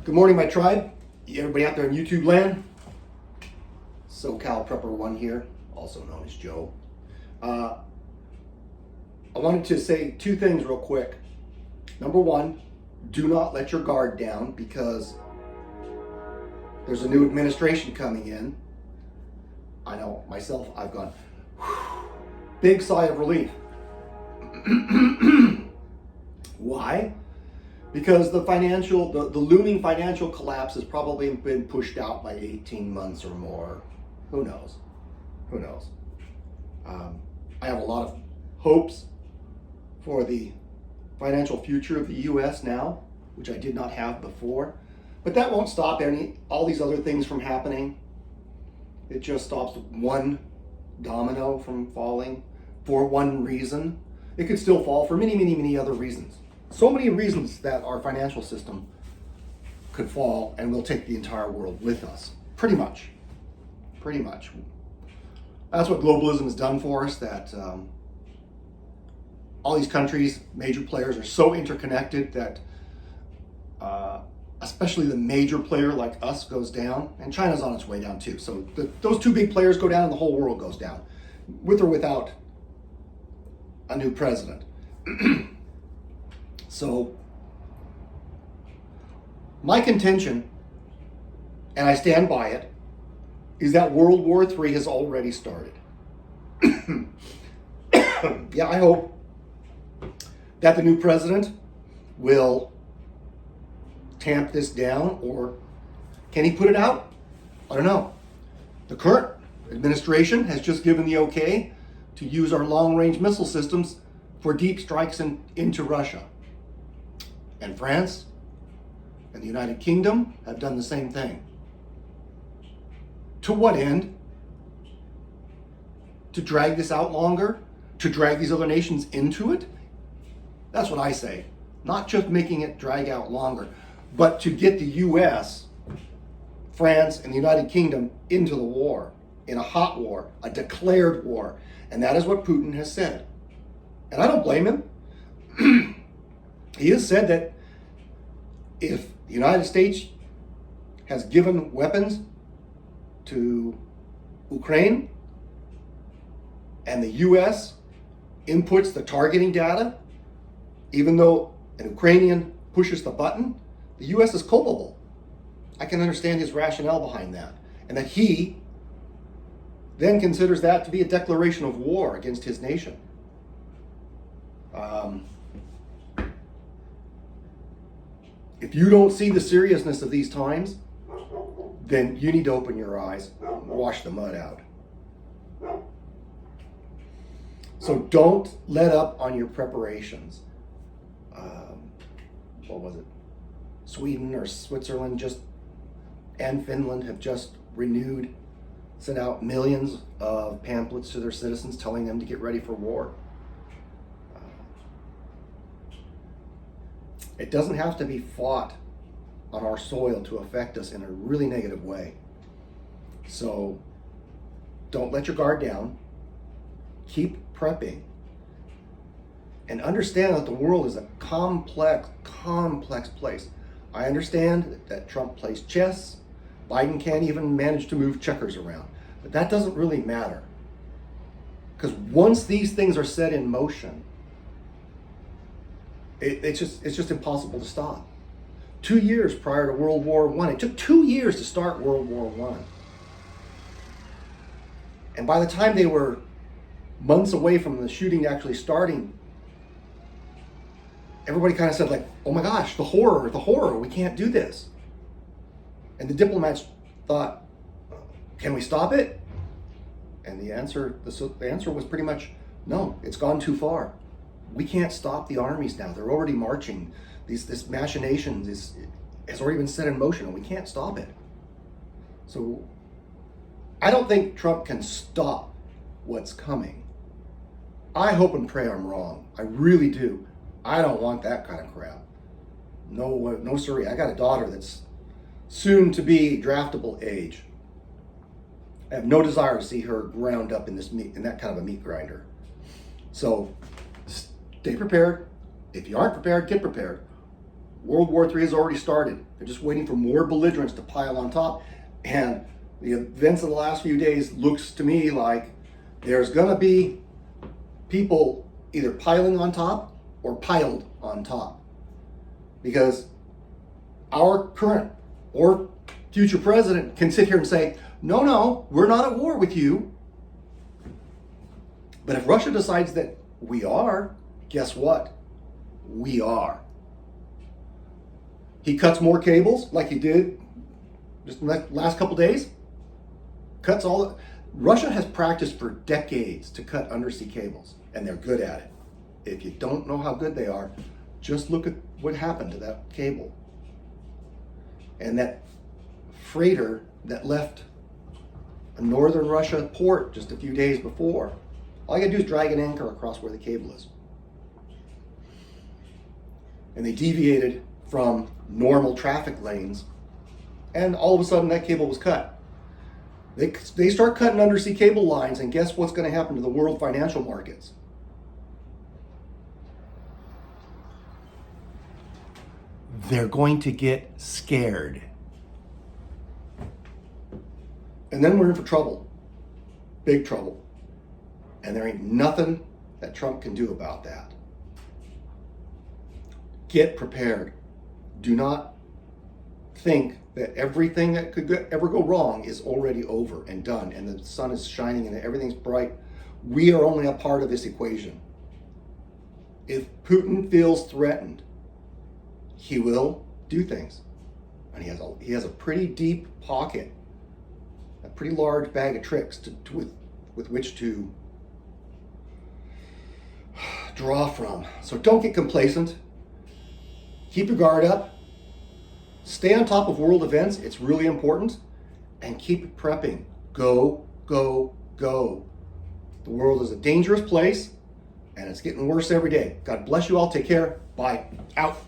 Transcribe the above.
Good morning, my tribe. Everybody out there in YouTube land. SoCal Prepper One here, also known as Joe. I wanted to say two things real quick. Number one, do not let your guard down because there's a new administration coming in. I know myself, I've gone big sigh of relief. Why? Because the looming financial collapse has probably been pushed out by 18 months or more. Who knows? Who knows? I have a lot of hopes for the financial future of the U.S. now, which I did not have before. But that won't stop all these other things from happening. It just stops one domino from falling for one reason. It could still fall for many, many, many other reasons. So many reasons that our financial system could fall and we'll take the entire world with us. Pretty much. Pretty much. That's what globalism has done for us, that all these countries, major players, are so interconnected that especially the major player like us goes down, and China's on its way down too. So those two big players go down and the whole world goes down, with or without a new president. So my contention, and I stand by it, is that World War III has already started. Yeah, I hope that the new president will tamp this down, or can he put it out? I don't know. The current administration has just given the okay to use our long-range missile systems for deep strikes into Russia. And France and the United Kingdom have done the same thing. To what end? To drag this out longer? To drag these other nations into it? That's what I say. Not just making it drag out longer, but to get the US, France, and the United Kingdom into the war, in a hot war, a declared war. And that is what Putin has said. And I don't blame him. He has said that if the United States has given weapons to Ukraine and the US inputs the targeting data, even though an Ukrainian pushes the button, the US is culpable. I can understand his rationale behind that. And that he then considers that to be a declaration of war against his nation. If you don't see the seriousness of these times, then you need to open your eyes and wash the mud out. So don't let up on your preparations. What was it? Sweden or Switzerland and Finland have just sent out millions of pamphlets to their citizens telling them to get ready for war. It doesn't have to be fought on our soil to affect us in a really negative way. So don't let your guard down. Keep prepping. And understand that the world is a complex place. I understand that Trump plays chess. Biden can't even manage to move checkers around. But that doesn't really matter. Because once these things are set in motion, it's just impossible to stop. 2 years prior to World War I, it took 2 years to start World War I. And by the time they were months away from the shooting actually starting, everybody kind of said like, oh my gosh, the horror, we can't do this. And the diplomats thought, can we stop it? And the answer was pretty much, no, it's gone too far. We can't stop the armies now. They're already marching. This machination has already been set in motion, and we can't stop it. So I don't think Trump can stop what's coming. I hope and pray I'm wrong. I really do. I don't want that kind of crap. No, sorry. I got a daughter that's soon to be draftable age. I have no desire to see her ground up in that kind of a meat grinder. So stay prepared. If you aren't prepared, get prepared. World War III has already started. They're just waiting for more belligerents to pile on top. And the events of the last few days looks to me like there's going to be people either piling on top or piled on top. Because our current or future president can sit here and say, no, we're not at war with you. But if Russia decides that we are, guess what? We are. He cuts more cables like he did just in the last couple days. Cuts all. Russia has practiced for decades to cut undersea cables, and they're good at it. If you don't know how good they are, just look at what happened to that cable. And that freighter that left a northern Russia port just a few days before, all you gotta do is drag an anchor across where the cable is. And they deviated from normal traffic lanes, and all of a sudden that cable was cut. They start cutting undersea cable lines, and guess what's going to happen to the world financial markets? They're going to get scared. And then we're in for trouble. Big trouble. And there ain't nothing that Trump can do about that. Get prepared. Do not think that everything that could ever go wrong is already over and done, and the sun is shining and everything's bright. We are only a part of this equation. If Putin feels threatened, he will do things. And he has a pretty deep pocket, a pretty large bag of tricks with which to draw from. So don't get complacent. Keep your guard up. Stay on top of world events. It's really important. And keep prepping. Go, go, go. The world is a dangerous place, and it's getting worse every day. God bless you all. Take care. Bye. Out.